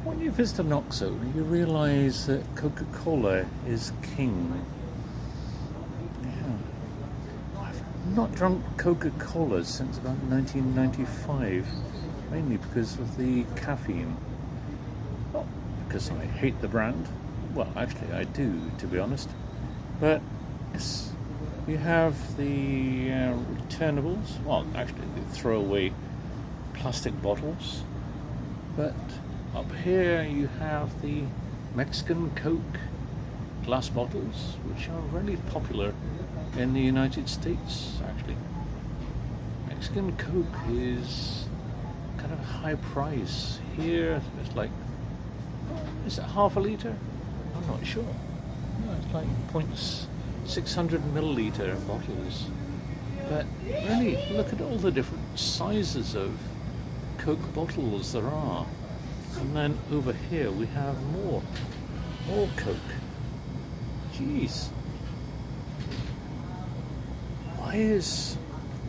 When you visit an Oxxo, you realise that Coca Cola is king. Yeah. I've not drunk Coca Cola since about 1995, mainly because of the caffeine. Not because I hate the brand. Well, actually, I do, to be honest. But yes, you have the returnables. Well, actually, the throwaway plastic bottles. But up here you have the Mexican Coke glass bottles, which are really popular in the United States, actually. Mexican Coke is kind of a high price. Here it's like, is it half a litre? I'm not sure. No, it's like 600 milliliter bottles. But really, look at all the different sizes of Coke bottles there are. And then over here we have more Coke. Jeez. Why is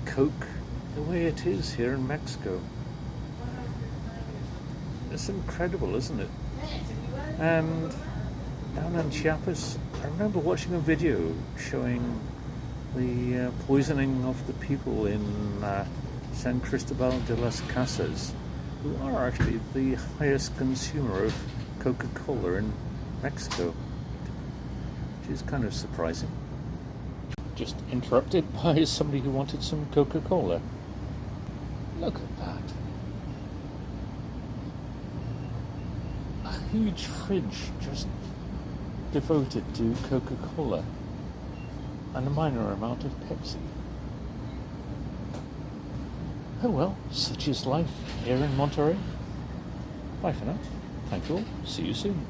Coke the way it is here in Mexico? It's incredible, isn't it? And down in Chiapas, I remember watching a video showing the poisoning of the people in San Cristobal de las Casas, who are actually the highest consumer of Coca Cola in Mexico, which is kind of surprising. Just interrupted by somebody who wanted some Coca Cola. Look at that. A huge fridge just devoted to Coca Cola and a minor amount of Pepsi. Oh well, such is life here in Monterrey. Bye for now. Thank you all. See you soon.